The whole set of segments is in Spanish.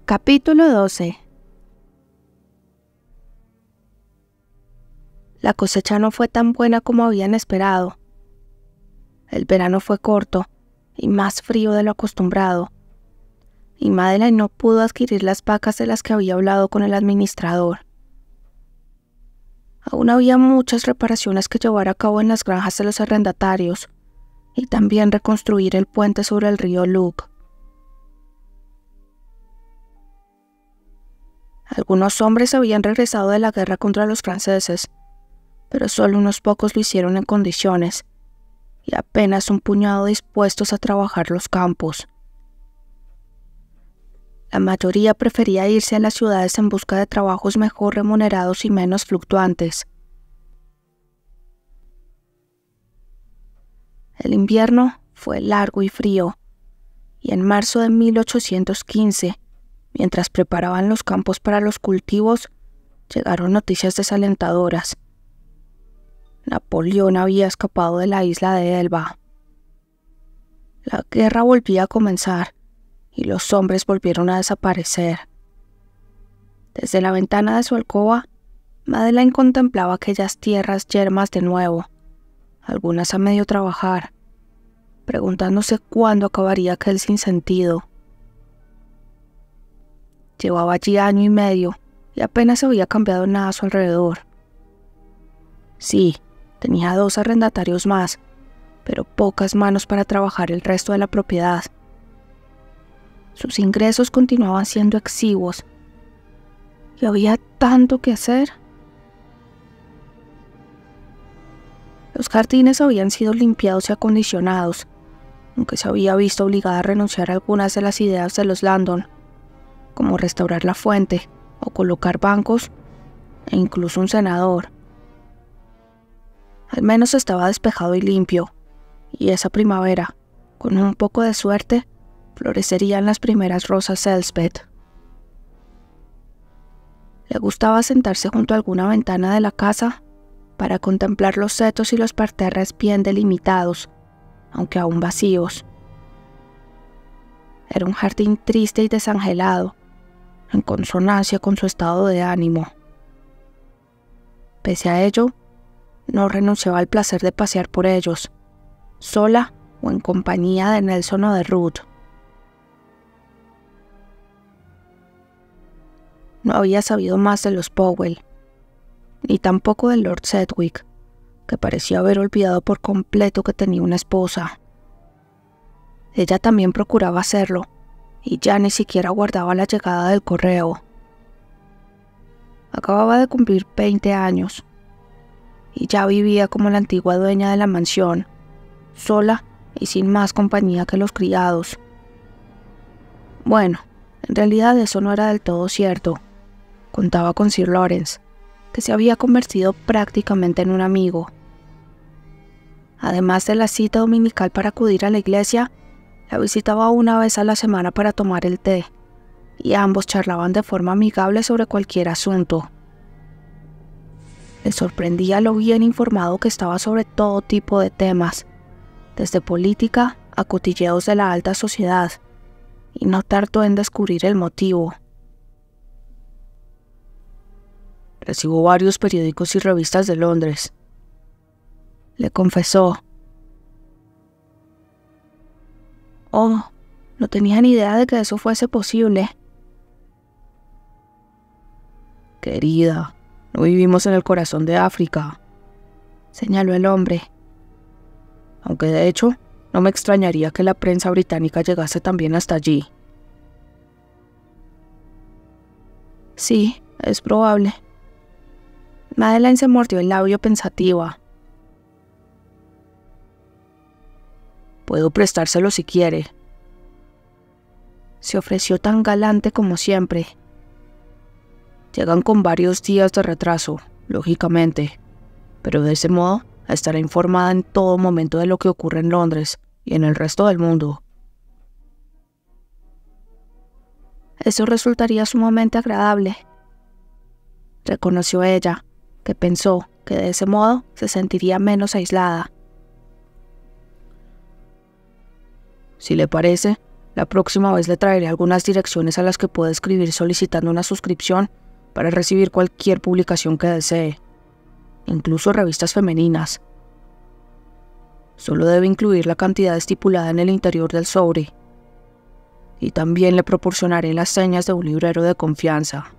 Capítulo 12. La cosecha no fue tan buena como habían esperado. El verano fue corto y más frío de lo acostumbrado, y Madeleine no pudo adquirir las vacas de las que había hablado con el administrador. Aún había muchas reparaciones que llevar a cabo en las granjas de los arrendatarios, y también reconstruir el puente sobre el río Luc. Algunos hombres habían regresado de la guerra contra los franceses, pero solo unos pocos lo hicieron en condiciones, y apenas un puñado dispuestos a trabajar los campos. La mayoría prefería irse a las ciudades en busca de trabajos mejor remunerados y menos fluctuantes. El invierno fue largo y frío, y en marzo de 1815, mientras preparaban los campos para los cultivos, llegaron noticias desalentadoras. Napoleón había escapado de la isla de Elba. La guerra volvía a comenzar, y los hombres volvieron a desaparecer. Desde la ventana de su alcoba, Madeleine contemplaba aquellas tierras yermas de nuevo, algunas a medio trabajar, preguntándose cuándo acabaría aquel sinsentido. Llevaba allí año y medio, y apenas había cambiado nada a su alrededor. Sí, tenía 2 arrendatarios más, pero pocas manos para trabajar el resto de la propiedad. Sus ingresos continuaban siendo exiguos, y había tanto que hacer. Los jardines habían sido limpiados y acondicionados, aunque se había visto obligada a renunciar a algunas de las ideas de los Landon, como restaurar la fuente o colocar bancos e incluso un cenador. Al menos estaba despejado y limpio, y esa primavera, con un poco de suerte, florecerían las primeras rosas Elspeth. Le gustaba sentarse junto a alguna ventana de la casa para contemplar los setos y los parterres bien delimitados, aunque aún vacíos. Era un jardín triste y desangelado, en consonancia con su estado de ánimo. Pese a ello, no renunciaba al placer de pasear por ellos, sola o en compañía de Nelson o de Ruth. No había sabido más de los Powell, ni tampoco del Lord Sedgwick, que parecía haber olvidado por completo que tenía una esposa. Ella también procuraba hacerlo, y ya ni siquiera guardaba la llegada del correo. Acababa de cumplir 20 años, y ya vivía como la antigua dueña de la mansión, sola y sin más compañía que los criados. Bueno, en realidad eso no era del todo cierto. Contaba con Sir Lawrence, que se había convertido prácticamente en un amigo. Además de la cita dominical para acudir a la iglesia, la visitaba una vez a la semana para tomar el té, y ambos charlaban de forma amigable sobre cualquier asunto. Le sorprendía lo bien informado que estaba sobre todo tipo de temas, desde política a cotilleos de la alta sociedad, y no tardó en descubrir el motivo. «Recibo varios periódicos y revistas de Londres», le confesó. «Oh, no tenía ni idea de que eso fuese posible». «Querida, no vivimos en el corazón de África», señaló el hombre. «Aunque de hecho, no me extrañaría que la prensa británica llegase también hasta allí». «Sí, es probable». Madeleine se mordió el labio pensativa. «Puedo prestárselo si quiere». Se ofreció tan galante como siempre. «Llegan con varios días de retraso, lógicamente, pero de ese modo estará informada en todo momento de lo que ocurre en Londres y en el resto del mundo». «Eso resultaría sumamente agradable», reconoció ella, que pensó que de ese modo se sentiría menos aislada. «Si le parece, La próxima vez le traeré algunas direcciones a las que puede escribir solicitando una suscripción para recibir cualquier publicación que desee, incluso revistas femeninas. Solo debe incluir la cantidad estipulada en el interior del sobre. Y también le proporcionaré las señas de un librero de confianza.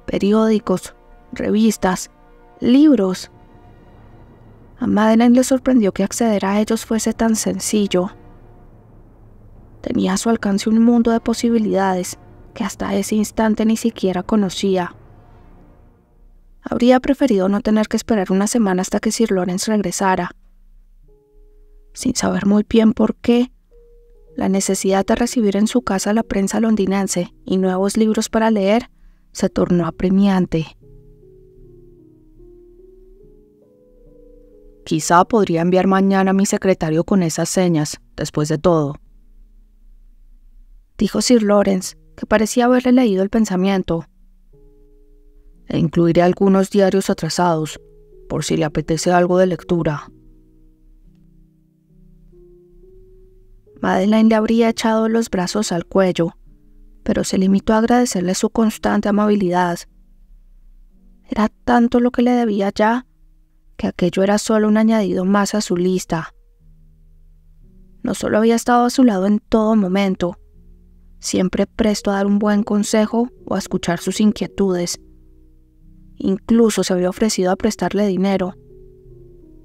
Periódicos, revistas, libros. A Madeleine le sorprendió que acceder a ellos fuese tan sencillo. Tenía a su alcance un mundo de posibilidades que hasta ese instante ni siquiera conocía. Habría preferido no tener que esperar una semana hasta que Sir Lawrence regresara. Sin saber muy bien por qué, la necesidad de recibir en su casa la prensa londinense y nuevos libros para leer se tornó apremiante. Quizá podría enviar mañana a mi secretario con esas señas, después de todo, dijo Sir Lawrence, que parecía haberle leído el pensamiento. E incluiré algunos diarios atrasados, por si le apetece algo de lectura. Madeleine le habría echado los brazos al cuello, pero se limitó a agradecerle su constante amabilidad. Era tanto lo que le debía ya, que aquello era solo un añadido más a su lista. No solo había estado a su lado en todo momento, siempre presto a dar un buen consejo o a escuchar sus inquietudes. Incluso se había ofrecido a prestarle dinero,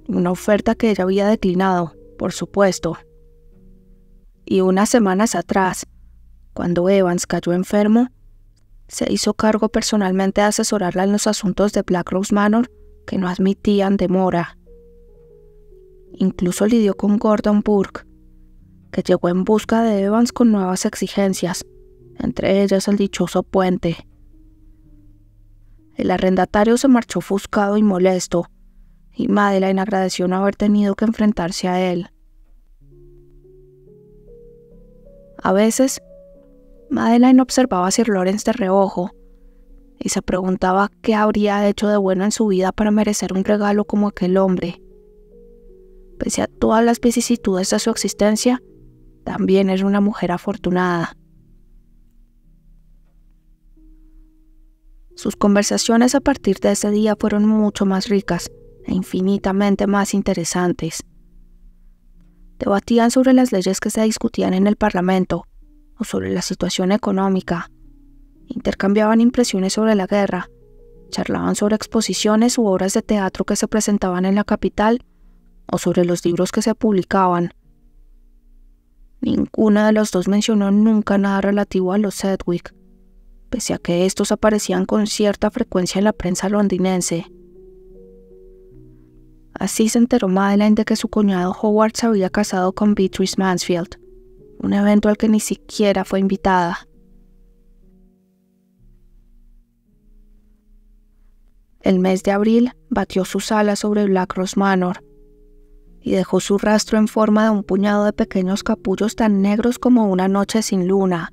una oferta que ella había declinado, por supuesto. Y unas semanas atrás, cuando Evans cayó enfermo, se hizo cargo personalmente de asesorarla en los asuntos de Blackrock Manor que no admitían demora. Incluso lidió con Gordon Burke, que llegó en busca de Evans con nuevas exigencias, entre ellas el dichoso puente. El arrendatario se marchó ofuscado y molesto, y Madeleine agradeció no haber tenido que enfrentarse a él. A veces, Madeleine observaba a Sir Lawrence de reojo y se preguntaba qué habría hecho de bueno en su vida para merecer un regalo como aquel hombre. Pese a todas las vicisitudes de su existencia, también era una mujer afortunada. Sus conversaciones a partir de ese día fueron mucho más ricas e infinitamente más interesantes. Debatían sobre las leyes que se discutían en el Parlamento o sobre la situación económica. Intercambiaban impresiones sobre la guerra, charlaban sobre exposiciones u obras de teatro que se presentaban en la capital o sobre los libros que se publicaban. Ninguno de los dos mencionó nunca nada relativo a los Sedgwick, pese a que estos aparecían con cierta frecuencia en la prensa londinense. Así se enteró Madeleine de que su cuñado Howard se había casado con Beatrice Mansfield, un evento al que ni siquiera fue invitada. El mes de abril batió sus alas sobre Blackrock Manor y dejó su rastro en forma de un puñado de pequeños capullos tan negros como una noche sin luna.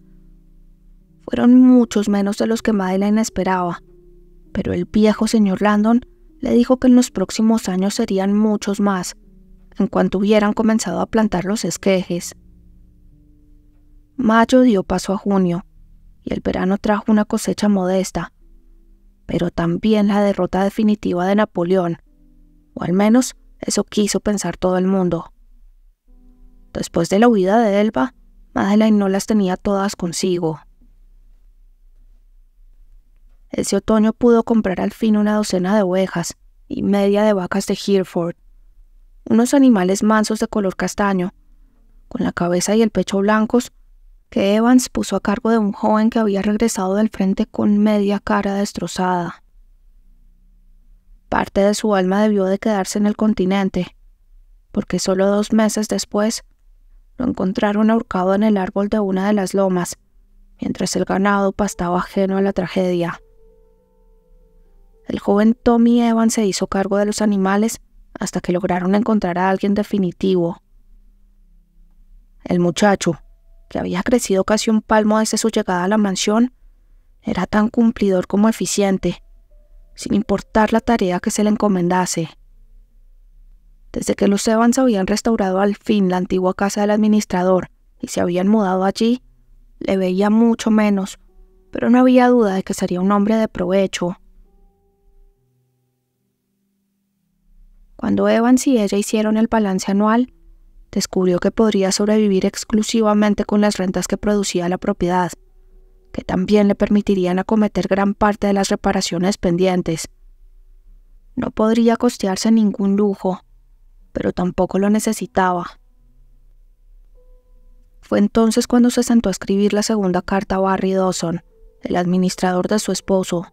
Fueron muchos menos de los que Madeleine esperaba, pero el viejo señor Landon le dijo que en los próximos años serían muchos más, en cuanto hubieran comenzado a plantar los esquejes. Mayo dio paso a junio, y el verano trajo una cosecha modesta, pero también la derrota definitiva de Napoleón, o al menos eso quiso pensar todo el mundo. Después de la huida de Elba, Madeleine no las tenía todas consigo. Ese otoño pudo comprar al fin una docena de ovejas y media de vacas de Hereford, unos animales mansos de color castaño, con la cabeza y el pecho blancos, que Evans puso a cargo de un joven que había regresado del frente con media cara destrozada. Parte de su alma debió de quedarse en el continente, porque solo 2 meses después lo encontraron ahorcado en el árbol de una de las lomas, mientras el ganado pastaba ajeno a la tragedia. El joven Tommy Evans se hizo cargo de los animales hasta que lograron encontrar a alguien definitivo. El muchacho, que había crecido casi un palmo desde su llegada a la mansión, era tan cumplidor como eficiente, sin importar la tarea que se le encomendase. Desde que los Evans habían restaurado al fin la antigua casa del administrador y se habían mudado allí, le veía mucho menos, pero no había duda de que sería un hombre de provecho. Cuando Evans y ella hicieron el balance anual, descubrió que podría sobrevivir exclusivamente con las rentas que producía la propiedad, que también le permitirían acometer gran parte de las reparaciones pendientes. No podría costearse ningún lujo, pero tampoco lo necesitaba. Fue entonces cuando se sentó a escribir la segunda carta a Barry Dawson, el administrador de su esposo,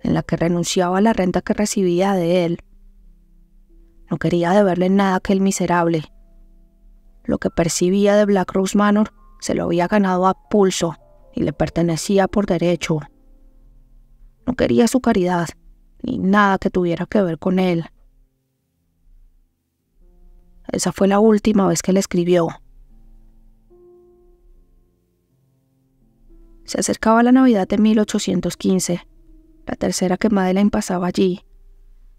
en la que renunciaba a la renta que recibía de él. No quería deberle nada a aquel miserable. Lo que percibía de Black Rose Manor se lo había ganado a pulso y le pertenecía por derecho. No quería su caridad, ni nada que tuviera que ver con él. Esa fue la última vez que le escribió. Se acercaba la Navidad de 1815, la tercera que Madeleine pasaba allí,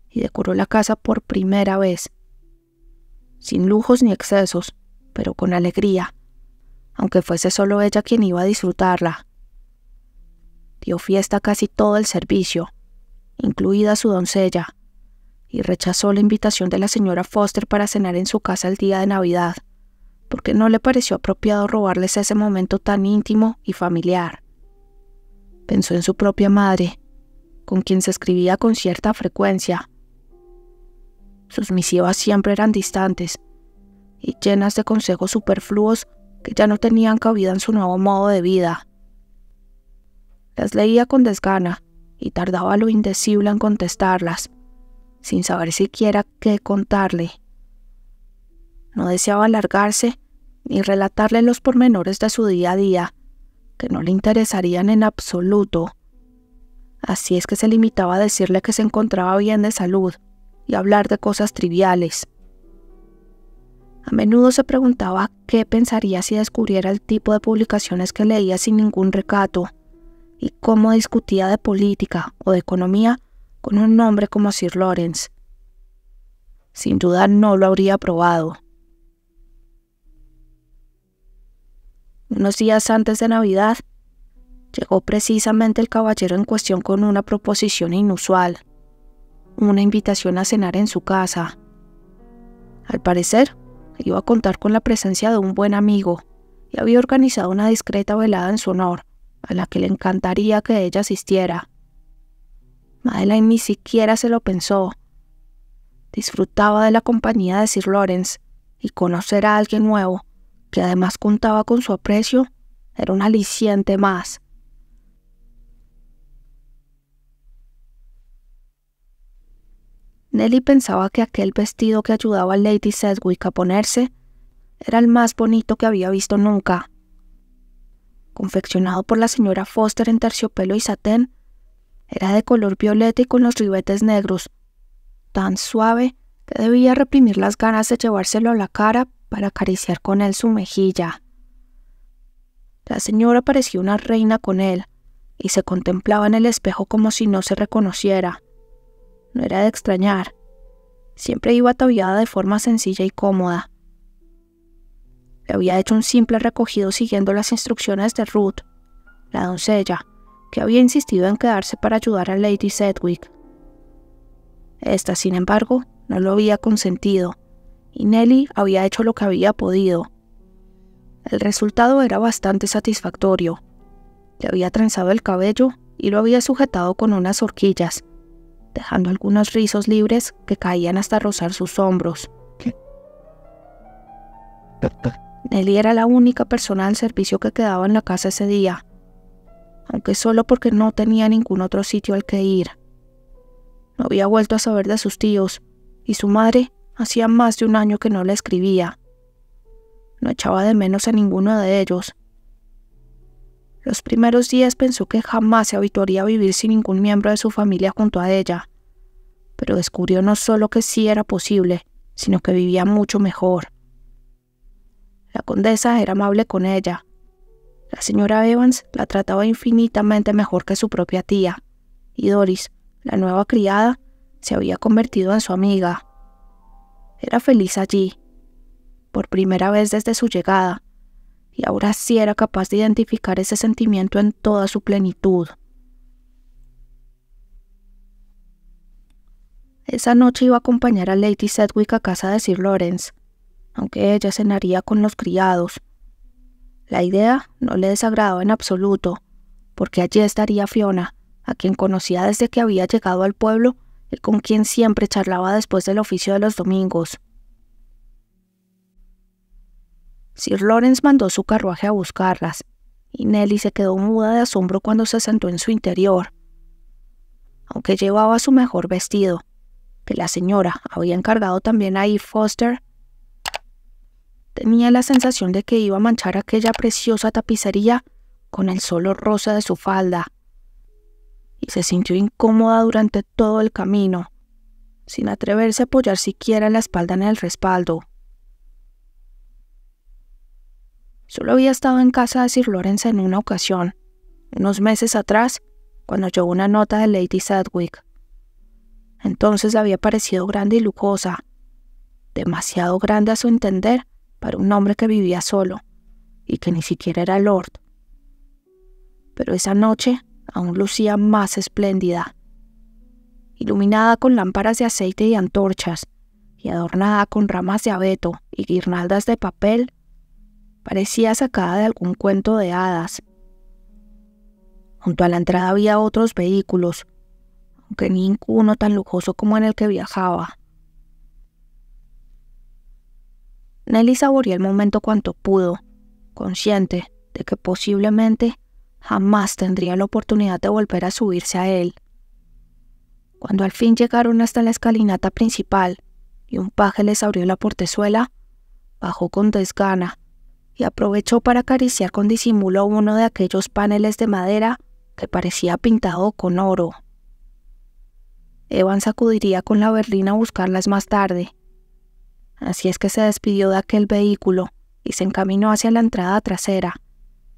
y decoró la casa por primera vez. Sin lujos ni excesos, pero con alegría, aunque fuese solo ella quien iba a disfrutarla. Dio fiesta a casi todo el servicio, incluida su doncella, y rechazó la invitación de la señora Foster para cenar en su casa el día de Navidad, porque no le pareció apropiado robarles ese momento tan íntimo y familiar. Pensó en su propia madre, con quien se escribía con cierta frecuencia. Sus misivas siempre eran distantes y llenas de consejos superfluos que ya no tenían cabida en su nuevo modo de vida. Las leía con desgana y tardaba lo indecible en contestarlas, sin saber siquiera qué contarle. No deseaba alargarse ni relatarle los pormenores de su día a día, que no le interesarían en absoluto. Así es que se limitaba a decirle que se encontraba bien de salud y hablar de cosas triviales. A menudo se preguntaba qué pensaría si descubriera el tipo de publicaciones que leía sin ningún recato, y cómo discutía de política o de economía con un hombre como Sir Lawrence. Sin duda no lo habría probado. Unos días antes de Navidad, llegó precisamente el caballero en cuestión con una proposición inusual, una invitación a cenar en su casa. Al parecer, iba a contar con la presencia de un buen amigo y había organizado una discreta velada en su honor, a la que le encantaría que ella asistiera. Madeleine ni siquiera se lo pensó. Disfrutaba de la compañía de Sir Lawrence, y conocer a alguien nuevo, que además contaba con su aprecio, era un aliciente más. Nelly pensaba que aquel vestido que ayudaba a Lady Sedgwick a ponerse era el más bonito que había visto nunca. Confeccionado por la señora Foster en terciopelo y satén, era de color violeta y con los ribetes negros, tan suave que debía reprimir las ganas de llevárselo a la cara para acariciar con él su mejilla. La señora parecía una reina con él, y se contemplaba en el espejo como si no se reconociera. No era de extrañar, siempre iba ataviada de forma sencilla y cómoda. Le había hecho un simple recogido siguiendo las instrucciones de Ruth, la doncella, que había insistido en quedarse para ayudar a Lady Sedgwick. Esta, sin embargo, no lo había consentido, y Nelly había hecho lo que había podido. El resultado era bastante satisfactorio. Le había trenzado el cabello y lo había sujetado con unas horquillas, dejando algunos rizos libres que caían hasta rozar sus hombros. Nelly era la única persona al servicio que quedaba en la casa ese día, aunque solo porque no tenía ningún otro sitio al que ir. No había vuelto a saber de sus tíos, y su madre hacía más de un año que no le escribía. No echaba de menos a ninguno de ellos. Los primeros días pensó que jamás se habituaría a vivir sin ningún miembro de su familia junto a ella, pero descubrió no solo que sí era posible, sino que vivía mucho mejor. La condesa era amable con ella. La señora Evans la trataba infinitamente mejor que su propia tía, y Doris, la nueva criada, se había convertido en su amiga. Era feliz allí, por primera vez desde su llegada, y ahora sí era capaz de identificar ese sentimiento en toda su plenitud. Esa noche iba a acompañar a Lady Sedgwick a casa de Sir Lawrence, aunque ella cenaría con los criados. La idea no le desagradaba en absoluto, porque allí estaría Fiona, a quien conocía desde que había llegado al pueblo y con quien siempre charlaba después del oficio de los domingos. Sir Lawrence mandó su carruaje a buscarlas, y Nelly se quedó muda de asombro cuando se sentó en su interior. Aunque llevaba su mejor vestido, que la señora había encargado también a Eve Foster, tenía la sensación de que iba a manchar aquella preciosa tapicería con el solo rosa de su falda, y se sintió incómoda durante todo el camino, sin atreverse a apoyar siquiera la espalda en el respaldo. Solo había estado en casa de Sir Lawrence en una ocasión, unos meses atrás, cuando llegó una nota de Lady Sedgwick. Entonces le había parecido grande y lujosa, demasiado grande a su entender para un hombre que vivía solo, y que ni siquiera era lord. Pero esa noche aún lucía más espléndida, iluminada con lámparas de aceite y antorchas, y adornada con ramas de abeto y guirnaldas de papel. Parecía sacada de algún cuento de hadas. Junto a la entrada había otros vehículos, aunque ninguno tan lujoso como en el que viajaba. Nelly saboreó el momento cuanto pudo, consciente de que posiblemente jamás tendría la oportunidad de volver a subirse a él. Cuando al fin llegaron hasta la escalinata principal y un paje les abrió la portezuela, bajó con desgana y aprovechó para acariciar con disimulo uno de aquellos paneles de madera que parecía pintado con oro. Evans acudiría con la berlina a buscarlas más tarde. Así es que se despidió de aquel vehículo y se encaminó hacia la entrada trasera,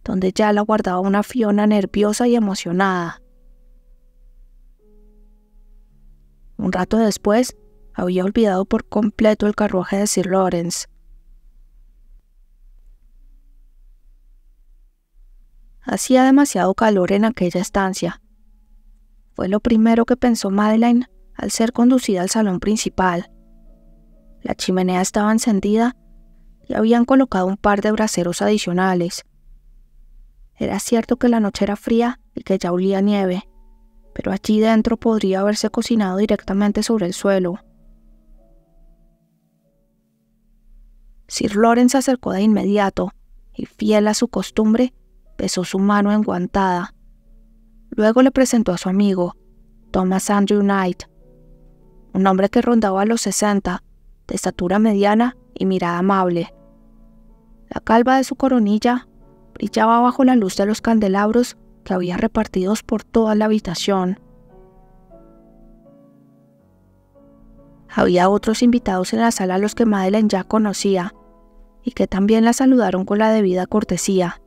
donde ya la guardaba una Fiona nerviosa y emocionada. Un rato después, había olvidado por completo el carruaje de Sir Lawrence. Hacía demasiado calor en aquella estancia. Fue lo primero que pensó Madeline al ser conducida al salón principal. La chimenea estaba encendida y habían colocado un par de braseros adicionales. Era cierto que la noche era fría y que ya olía nieve, pero allí dentro podría haberse cocinado directamente sobre el suelo. Sir Lawrence se acercó de inmediato y, fiel a su costumbre, besó su mano enguantada. Luego le presentó a su amigo, Thomas Andrew Knight, un hombre que rondaba los 60, de estatura mediana y mirada amable. La calva de su coronilla brillaba bajo la luz de los candelabros que había repartidos por toda la habitación. Había otros invitados en la sala a los que Madeline ya conocía, y que también la saludaron con la debida cortesía.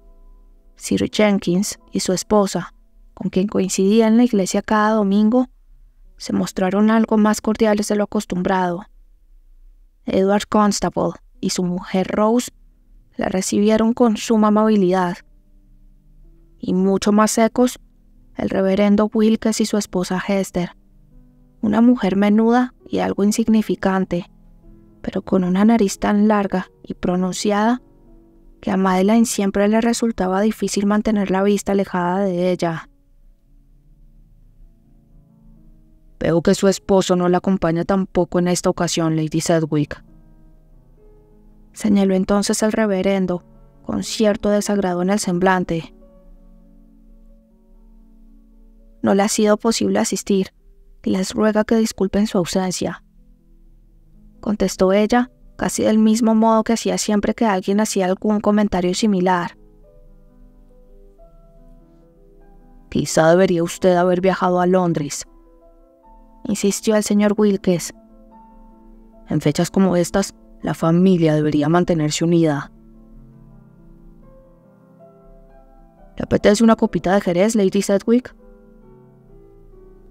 Sir Jenkins y su esposa, con quien coincidía en la iglesia cada domingo, se mostraron algo más cordiales de lo acostumbrado. Edward Constable y su mujer Rose la recibieron con suma amabilidad. Y mucho más secos, el reverendo Wilkes y su esposa Hester, una mujer menuda y algo insignificante, pero con una nariz tan larga y pronunciada que a Madeline siempre le resultaba difícil mantener la vista alejada de ella. «Veo que su esposo no la acompaña tampoco en esta ocasión, Lady Sedgwick», señaló entonces el reverendo, con cierto desagrado en el semblante. «No le ha sido posible asistir, y les ruega que disculpen su ausencia», contestó ella, casi del mismo modo que hacía siempre que alguien hacía algún comentario similar. «Quizá debería usted haber viajado a Londres», insistió el señor Wilkes. «En fechas como estas, la familia debería mantenerse unida». «¿Le apetece una copita de Jerez, Lady Sedgwick?»,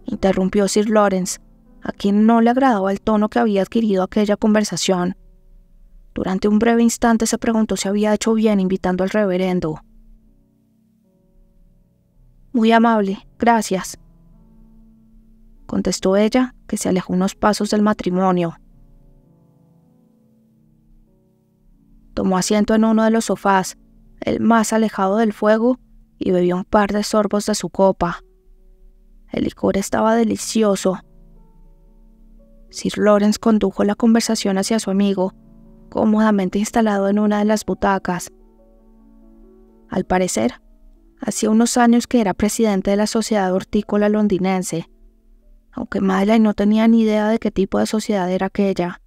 interrumpió Sir Lawrence, a quien no le agradaba el tono que había adquirido aquella conversación. Durante un breve instante se preguntó si había hecho bien invitando al reverendo. «Muy amable, gracias», contestó ella, que se alejó unos pasos del matrimonio. Tomó asiento en uno de los sofás, el más alejado del fuego, y bebió un par de sorbos de su copa. El licor estaba delicioso. Sir Lawrence condujo la conversación hacia su amigo, cómodamente instalado en una de las butacas. Al parecer, hacía unos años que era presidente de la Sociedad Hortícola Londinense, aunque Madeline no tenía ni idea de qué tipo de sociedad era aquella.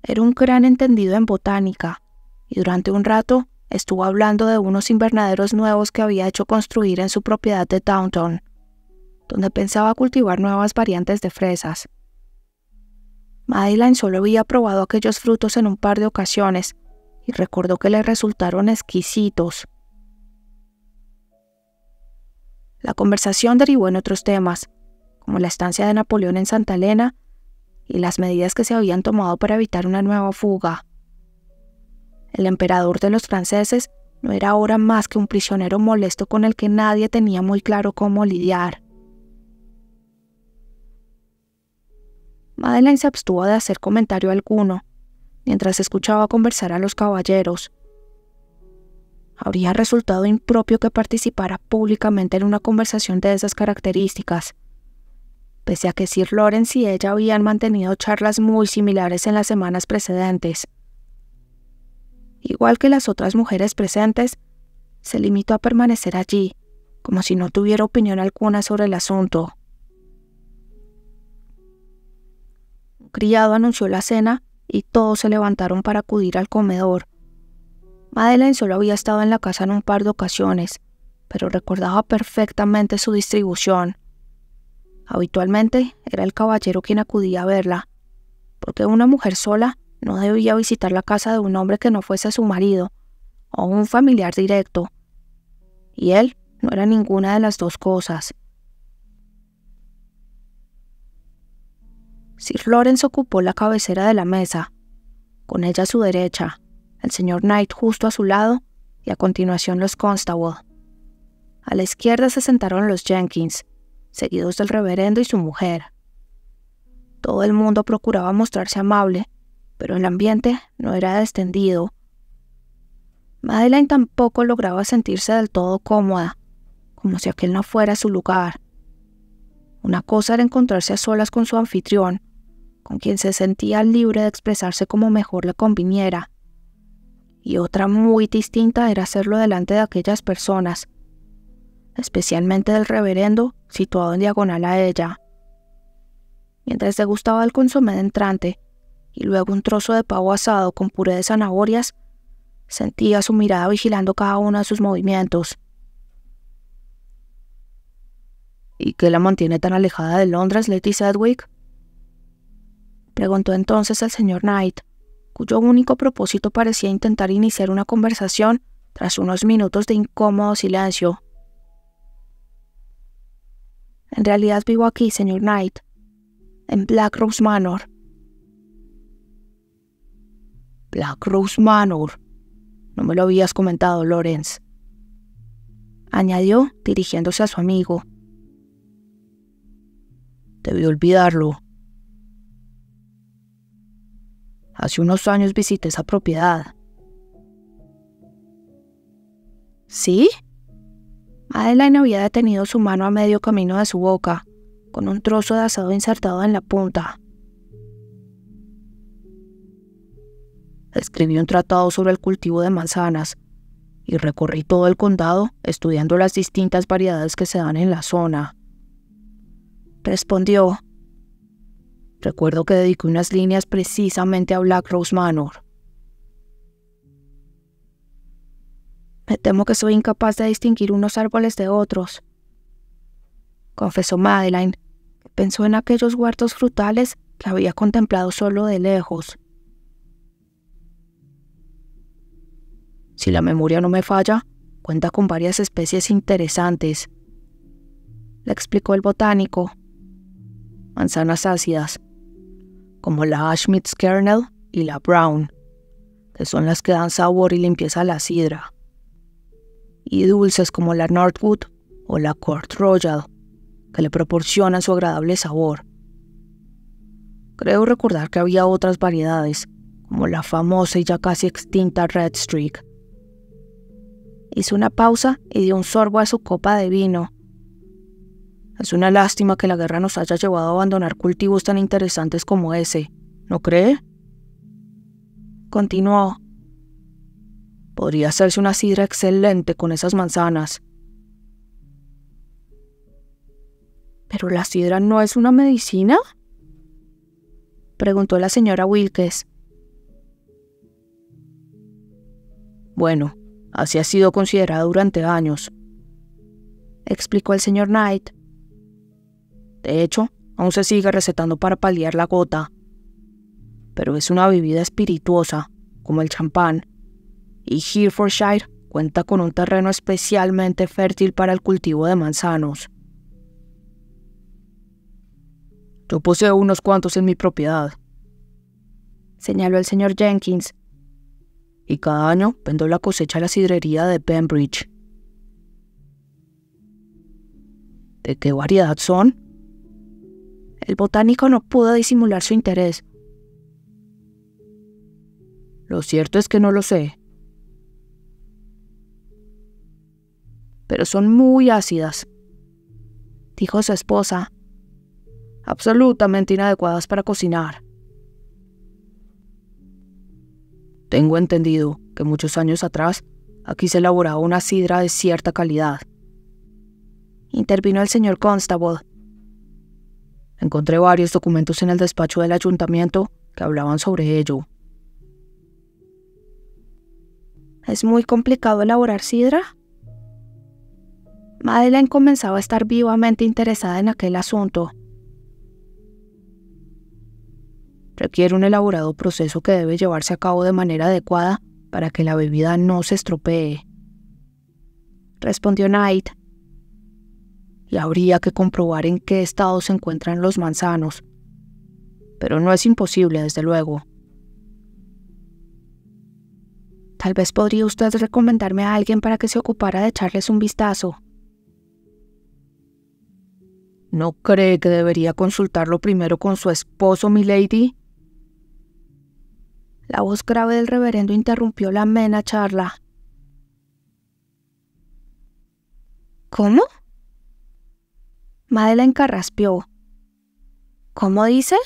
Era un gran entendido en botánica, y durante un rato estuvo hablando de unos invernaderos nuevos que había hecho construir en su propiedad de Downton, donde pensaba cultivar nuevas variantes de fresas. Madeline solo había probado aquellos frutos en un par de ocasiones y recordó que le resultaron exquisitos. La conversación derivó en otros temas, como la estancia de Napoleón en Santa Elena y las medidas que se habían tomado para evitar una nueva fuga. El emperador de los franceses no era ahora más que un prisionero molesto con el que nadie tenía muy claro cómo lidiar. Madeline se abstuvo de hacer comentario alguno, mientras escuchaba conversar a los caballeros. Habría resultado impropio que participara públicamente en una conversación de esas características, pese a que Sir Lawrence y ella habían mantenido charlas muy similares en las semanas precedentes. Igual que las otras mujeres presentes, se limitó a permanecer allí, como si no tuviera opinión alguna sobre el asunto. Un criado anunció la cena y todos se levantaron para acudir al comedor. Madeline solo había estado en la casa en un par de ocasiones, pero recordaba perfectamente su distribución. Habitualmente era el caballero quien acudía a verla, porque una mujer sola no debía visitar la casa de un hombre que no fuese su marido o un familiar directo, y él no era ninguna de las dos cosas. Sir Lawrence ocupó la cabecera de la mesa, con ella a su derecha, el señor Knight justo a su lado y a continuación los Constable. A la izquierda se sentaron los Jenkins, seguidos del reverendo y su mujer. Todo el mundo procuraba mostrarse amable, pero el ambiente no era descendido. Madeline tampoco lograba sentirse del todo cómoda, como si aquel no fuera su lugar. Una cosa era encontrarse a solas con su anfitrión, con quien se sentía libre de expresarse como mejor le conviniera, y otra muy distinta era hacerlo delante de aquellas personas, especialmente del reverendo situado en diagonal a ella. Mientras degustaba el consomé de entrante y luego un trozo de pavo asado con puré de zanahorias, sentía su mirada vigilando cada uno de sus movimientos. ¿Y qué la mantiene tan alejada de Londres, Lady Sedgwick?, preguntó entonces el señor Knight, cuyo único propósito parecía intentar iniciar una conversación tras unos minutos de incómodo silencio. En realidad vivo aquí, señor Knight, en Black Rose Manor. Black Rose Manor. No me lo habías comentado, Lawrence, añadió dirigiéndose a su amigo. Debí olvidarlo. Hace unos años visité esa propiedad. ¿Sí? Madeline había detenido su mano a medio camino de su boca, con un trozo de asado insertado en la punta. Escribí un tratado sobre el cultivo de manzanas y recorrí todo el condado estudiando las distintas variedades que se dan en la zona, respondió. Recuerdo que dediqué unas líneas precisamente a Black Rose Manor. Me temo que soy incapaz de distinguir unos árboles de otros, confesó Madeline, que pensó en aquellos huertos frutales que había contemplado solo de lejos. Si la memoria no me falla, cuenta con varias especies interesantes, le explicó el botánico. manzanas ácidas, como la Ashmits Kernel y la Brown, que son las que dan sabor y limpieza a la sidra, y dulces como la Northwood o la Court Royal, que le proporcionan su agradable sabor. Creo recordar que había otras variedades, como la famosa y ya casi extinta Red Streak. Hizo una pausa y dio un sorbo a su copa de vino. Es una lástima que la guerra nos haya llevado a abandonar cultivos tan interesantes como ese, ¿no cree? Continuó. Podría hacerse una sidra excelente con esas manzanas. ¿Pero la sidra no es una medicina?, preguntó la señora Wilkes. Bueno, así ha sido considerada durante años, explicó el señor Knight. De hecho, aún se sigue recetando para paliar la gota. Pero es una bebida espirituosa, como el champán, y Herefordshire cuenta con un terreno especialmente fértil para el cultivo de manzanos. Yo poseo unos cuantos en mi propiedad, señaló el señor Jenkins, y cada año vendo la cosecha a la sidrería de Pembridge. ¿De qué variedad son? El botánico no pudo disimular su interés. Lo cierto es que no lo sé. Pero son muy ácidas, dijo su esposa. Absolutamente inadecuadas para cocinar. Tengo entendido que muchos años atrás aquí se elaboraba una sidra de cierta calidad, intervino el señor Constable. Encontré varios documentos en el despacho del ayuntamiento que hablaban sobre ello. ¿Es muy complicado elaborar sidra? Madeleine comenzaba a estar vivamente interesada en aquel asunto. Requiere un elaborado proceso que debe llevarse a cabo de manera adecuada para que la bebida no se estropee, respondió Knight. Y habría que comprobar en qué estado se encuentran los manzanos, pero no es imposible, desde luego. Tal vez podría usted recomendarme a alguien para que se ocupara de echarles un vistazo. ¿No cree que debería consultarlo primero con su esposo, milady? La voz grave del reverendo interrumpió la amena charla. ¿Cómo? Madeleine carraspeó. ¿Cómo dice?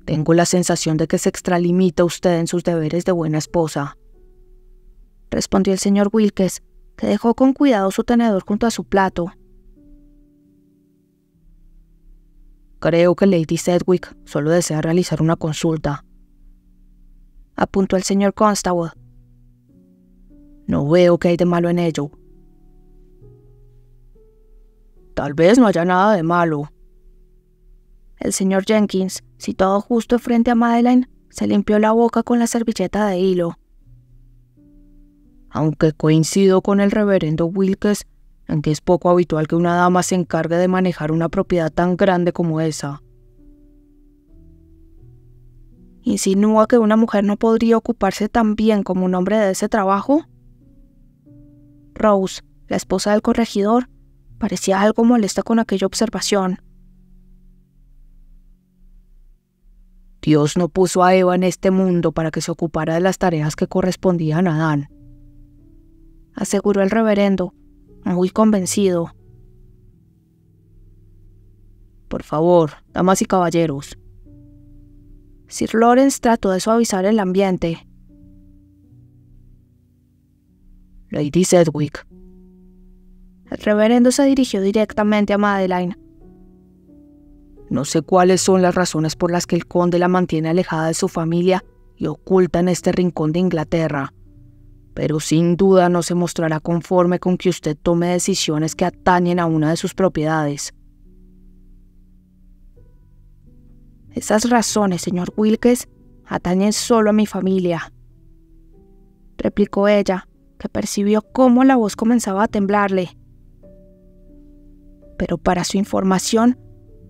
Tengo la sensación de que se extralimita usted en sus deberes de buena esposa, respondió el señor Wilkes, que dejó con cuidado su tenedor junto a su plato. Creo que Lady Sedgwick solo desea realizar una consulta, apuntó el señor Constable. No veo que hay de malo en ello. Tal vez no haya nada de malo. El señor Jenkins, situado justo frente a Madeleine, se limpió la boca con la servilleta de hilo. Aunque coincido con el reverendo Wilkes en que es poco habitual que una dama se encargue de manejar una propiedad tan grande como esa. ¿Insinúa que una mujer no podría ocuparse tan bien como un hombre de ese trabajo? Rose, la esposa del corregidor, parecía algo molesta con aquella observación. Dios no puso a Eva en este mundo para que se ocupara de las tareas que correspondían a Adán, aseguró el reverendo, muy convencido. Por favor, damas y caballeros. Sir Lawrence trató de suavizar el ambiente. Lady Sedgwick. El reverendo se dirigió directamente a Madeleine. No sé cuáles son las razones por las que el conde la mantiene alejada de su familia y oculta en este rincón de Inglaterra, pero sin duda no se mostrará conforme con que usted tome decisiones que atañen a una de sus propiedades. Esas razones, señor Wilkes, atañen solo a mi familia, replicó ella, que percibió cómo la voz comenzaba a temblarle. pero para su información,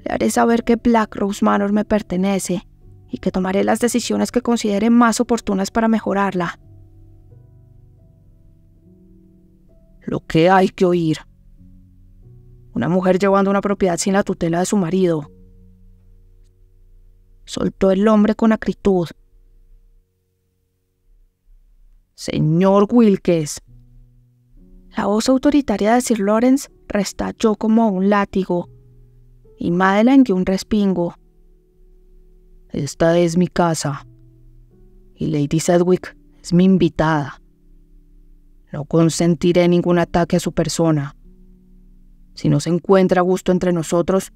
le haré saber que Black Rose Manor me pertenece y que tomaré las decisiones que considere más oportunas para mejorarla. Lo que hay que oír. Una mujer llevando una propiedad sin la tutela de su marido. Soltó el hombre con acritud. Señor Wilkes. La voz autoritaria de Sir Lawrence restalló como un látigo, y Madeline dio un respingo. Esta es mi casa, y Lady Sedgwick es mi invitada. No consentiré ningún ataque a su persona. Si no se encuentra a gusto entre nosotros,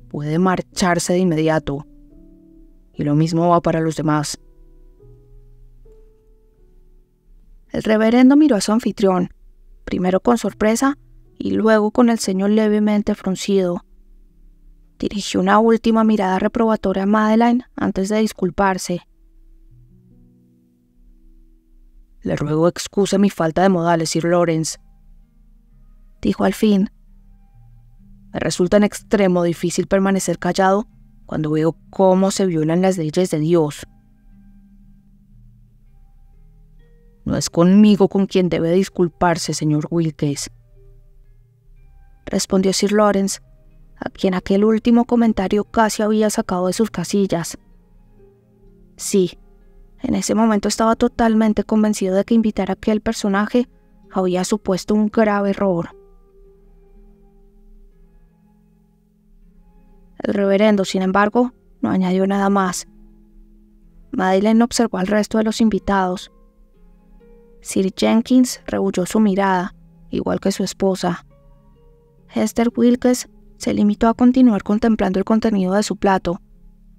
puede marcharse de inmediato. Y lo mismo va para los demás. El reverendo miró a su anfitrión, primero con sorpresa y luego con el ceño levemente fruncido. Dirigió una última mirada reprobatoria a Madeline antes de disculparse. Le ruego excuse mi falta de modales, Sir Lawrence, dijo al fin. Me resulta en extremo difícil permanecer callado cuando veo cómo se violan las leyes de Dios. No es conmigo con quien debe disculparse, señor Wilkes, respondió Sir Lawrence, a quien aquel último comentario casi había sacado de sus casillas. Sí, en ese momento estaba totalmente convencido de que invitar a aquel personaje había supuesto un grave error. El reverendo, sin embargo, no añadió nada más. Madeline observó al resto de los invitados. Sir Jenkins rebulló su mirada, igual que su esposa. Hester Wilkes se limitó a continuar contemplando el contenido de su plato,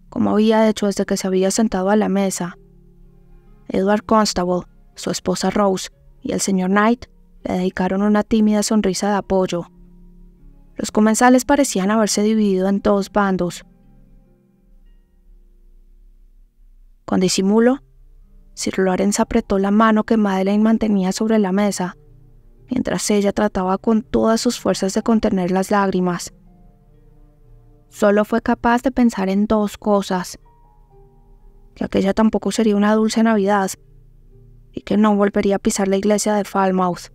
como había hecho desde que se había sentado a la mesa. Edward Constable, su esposa Rose y el señor Knight le dedicaron una tímida sonrisa de apoyo. Los comensales parecían haberse dividido en dos bandos. Con disimulo, Sir Lawrence apretó la mano que Madeline mantenía sobre la mesa, mientras ella trataba con todas sus fuerzas de contener las lágrimas. Solo fue capaz de pensar en dos cosas: que aquella tampoco sería una dulce Navidad, y que no volvería a pisar la iglesia de Falmouth.